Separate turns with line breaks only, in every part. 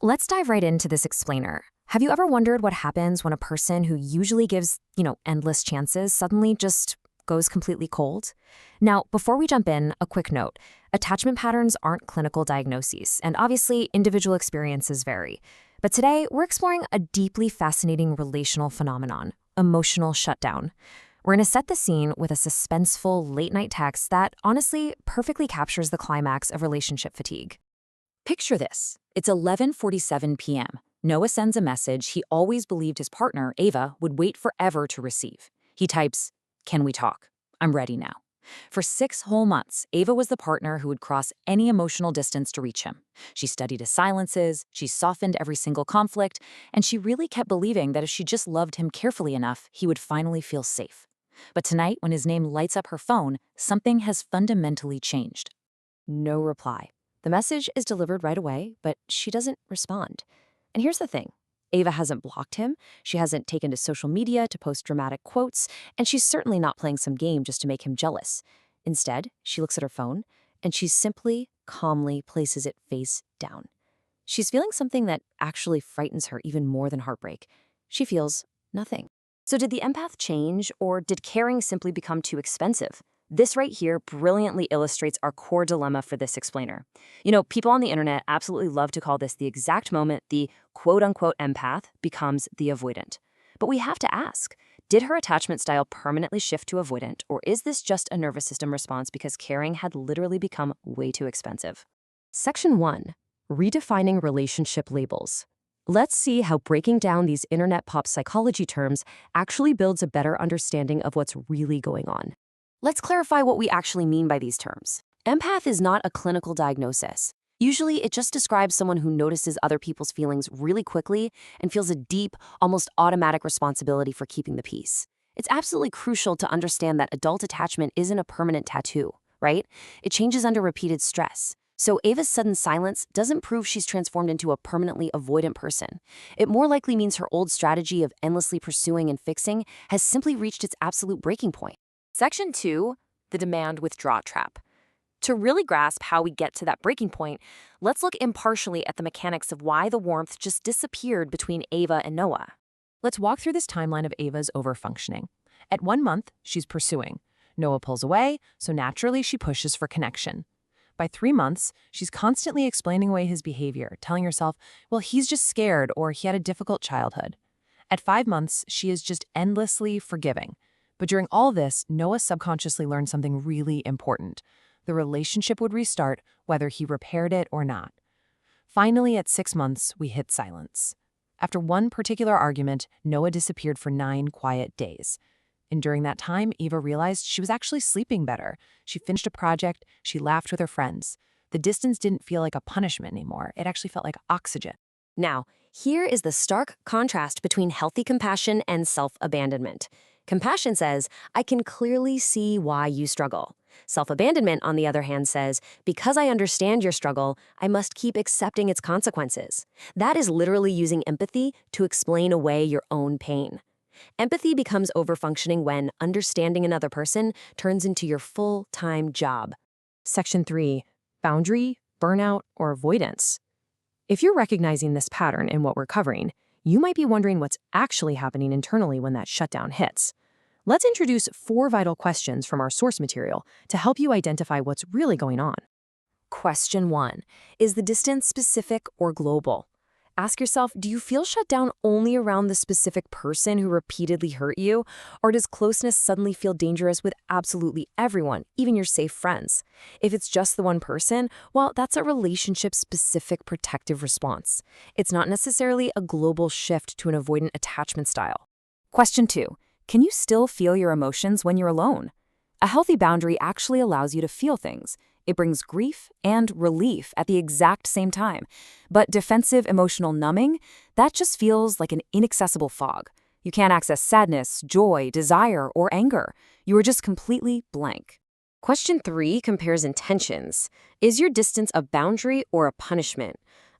Let's dive right into this explainer. Have you ever wondered what happens when a person who usually gives, endless chances suddenly just goes completely cold? Now, before we jump in, a quick note. Attachment patterns aren't clinical diagnoses, and obviously individual experiences vary. But today, we're exploring a deeply fascinating relational phenomenon, emotional shutdown. We're going to set the scene with a suspenseful late-night text that, honestly, perfectly captures the climax of relationship fatigue.
Picture this. It's 11:47 p.m. Noah sends a message he always believed his partner, Ava, would wait forever to receive. He types, "Can we talk? I'm ready now." For 6 whole months, Ava was the partner who would cross any emotional distance to reach him. She studied his silences, she softened every single conflict, and she really kept believing that if she just loved him carefully enough, he would finally feel safe. But tonight, when his name lights up her phone, something has fundamentally changed.
No reply. The message is delivered right away, but she doesn't respond. And here's the thing. Ava hasn't blocked him, she hasn't taken to social media to post dramatic quotes, and she's certainly not playing some game just to make him jealous. Instead, she looks at her phone, and she simply, calmly places it face down. She's feeling something that actually frightens her even more than heartbreak. She feels nothing. So did the empath change, or did caring simply become too expensive? This right here brilliantly illustrates our core dilemma for this explainer. People on the internet absolutely love to call this the exact moment the quote-unquote empath becomes the avoidant. But we have to ask, did her attachment style permanently shift to avoidant, or is this just a nervous system response because caring had literally become way too expensive? Section 1. Redefining relationship labels. Let's see how breaking down these internet pop psychology terms actually builds a better understanding of what's really going on. Let's clarify what we actually mean by these terms. Empath is not a clinical diagnosis. Usually, it just describes someone who notices other people's feelings really quickly and feels a deep, almost automatic responsibility for keeping the peace. It's absolutely crucial to understand that adult attachment isn't a permanent tattoo, right? It changes under repeated stress. So Ava's sudden silence doesn't prove she's transformed into a permanently avoidant person. It more likely means her old strategy of endlessly pursuing and fixing has simply reached its absolute breaking point. Section 2, the demand withdraw trap. To really grasp how we get to that breaking point, let's look impartially at the mechanics of why the warmth just disappeared between Ava and Noah.
Let's walk through this timeline of Ava's overfunctioning. At 1 month, she's pursuing. Noah pulls away, so naturally she pushes for connection. By 3 months, she's constantly explaining away his behavior, telling herself, well, he's just scared or he had a difficult childhood. At 5 months, she is just endlessly forgiving. But during all this, Noah subconsciously learned something really important. The relationship would restart whether he repaired it or not. Finally, at 6 months, we hit silence. After one particular argument, Noah disappeared for 9 quiet days. And during that time, Ava realized she was actually sleeping better. She finished a project, she laughed with her friends. The distance didn't feel like a punishment anymore. It actually felt like oxygen.
Now, here is the stark contrast between healthy compassion and self-abandonment. Compassion says, I can clearly see why you struggle. Self-abandonment, on the other hand, says, because I understand your struggle, I must keep accepting its consequences. That is literally using empathy to explain away your own pain. Empathy becomes overfunctioning when understanding another person turns into your full-time job. Section 3. Boundary, burnout, or avoidance. If you're recognizing this pattern in what we're covering, you might be wondering what's actually happening internally when that shutdown hits. Let's introduce 4 vital questions from our source material to help you identify what's really going on. Question 1. Is the distance specific or global? Ask yourself, do you feel shut down only around the specific person who repeatedly hurt you? Or does closeness suddenly feel dangerous with absolutely everyone, even your safe friends? If it's just the one person, well, that's a relationship-specific protective response. It's not necessarily a global shift to an avoidant attachment style. Question 2. Can you still feel your emotions when you're alone? A healthy boundary actually allows you to feel things. It brings grief and relief at the exact same time. But defensive emotional numbing, that just feels like an inaccessible fog. You can't access sadness, joy, desire, or anger. You are just completely blank. Question 3 compares intentions. Is your distance a boundary or a punishment?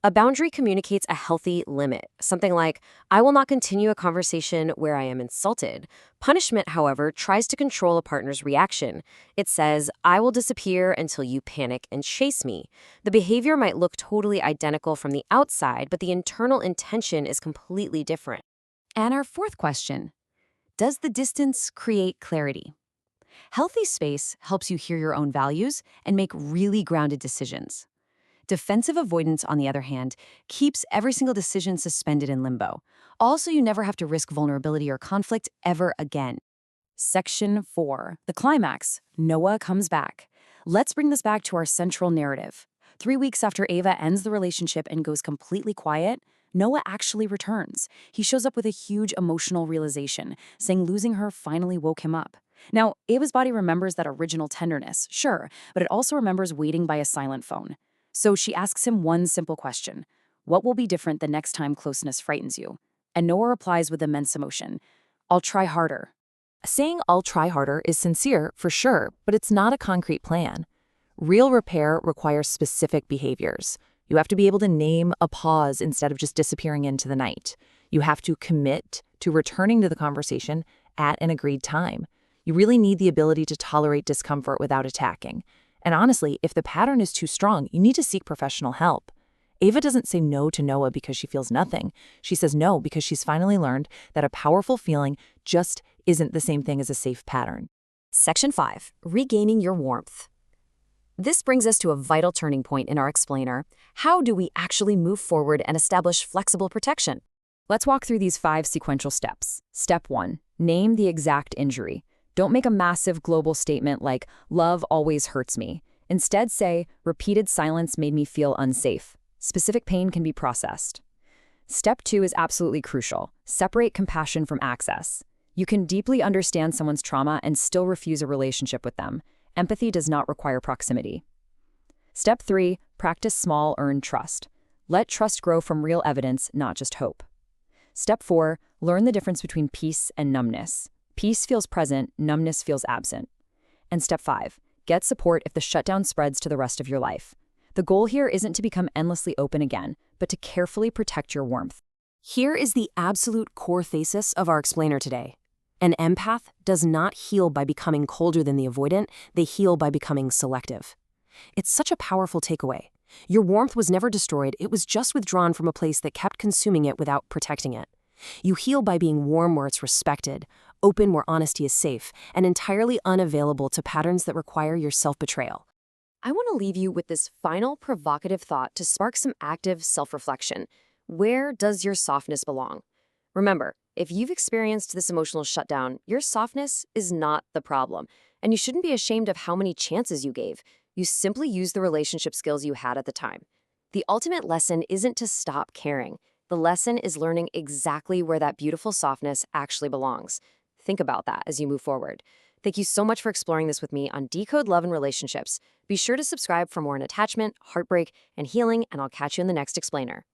A boundary communicates a healthy limit, something like, I will not continue a conversation where I am insulted. Punishment, however, tries to control a partner's reaction. It says, I will disappear until you panic and chase me. The behavior might look totally identical from the outside, but the internal intention is completely different.
And our fourth question, does the distance create clarity? Healthy space helps you hear your own values and make really grounded decisions. Defensive avoidance, on the other hand, keeps every single decision suspended in limbo. Also, you never have to risk vulnerability or conflict ever again. Section 4, the climax. Noah comes back. Let's bring this back to our central narrative. 3 weeks after Ava ends the relationship and goes completely quiet, Noah actually returns. He shows up with a huge emotional realization, saying losing her finally woke him up. Now, Ava's body remembers that original tenderness, sure, but it also remembers waiting by a silent phone. So she asks him one simple question: what will be different the next time closeness frightens you? And Noah replies with immense emotion: I'll try harder.
Saying I'll try harder is sincere, for sure, but it's not a concrete plan. Real repair requires specific behaviors. You have to be able to name a pause instead of just disappearing into the night. You have to commit to returning to the conversation at an agreed time. You really need the ability to tolerate discomfort without attacking. And honestly, if the pattern is too strong, you need to seek professional help. Ava doesn't say no to Noah because she feels nothing. She says no because she's finally learned that a powerful feeling just isn't the same thing as a safe pattern.
Section 5, regaining your warmth. This brings us to a vital turning point in our explainer. How do we actually move forward and establish flexible protection?
Let's walk through these 5 sequential steps. Step 1, name the exact injury. Don't make a massive global statement like, love always hurts me. Instead say, repeated silence made me feel unsafe. Specific pain can be processed. Step 2 is absolutely crucial. Separate compassion from access. You can deeply understand someone's trauma and still refuse a relationship with them. Empathy does not require proximity. Step 3, practice small, earned trust. Let trust grow from real evidence, not just hope. Step 4, learn the difference between peace and numbness. Peace feels present, numbness feels absent. And step 5, get support if the shutdown spreads to the rest of your life. The goal here isn't to become endlessly open again, but to carefully protect your warmth.
Here is the absolute core thesis of our explainer today. An empath does not heal by becoming colder than the avoidant, they heal by becoming selective. It's such a powerful takeaway. Your warmth was never destroyed, it was just withdrawn from a place that kept consuming it without protecting it. You heal by being warm where it's respected, open where honesty is safe, and entirely unavailable to patterns that require your self-betrayal. I want to leave you with this final provocative thought to spark some active self-reflection. Where does your softness belong? Remember, if you've experienced this emotional shutdown, your softness is not the problem, and you shouldn't be ashamed of how many chances you gave. You simply used the relationship skills you had at the time. The ultimate lesson isn't to stop caring. The lesson is learning exactly where that beautiful softness actually belongs. Think about that as you move forward. Thank you so much for exploring this with me on Decode Love and Relationships. Be sure to subscribe for more on attachment, heartbreak, and healing, and I'll catch you in the next explainer.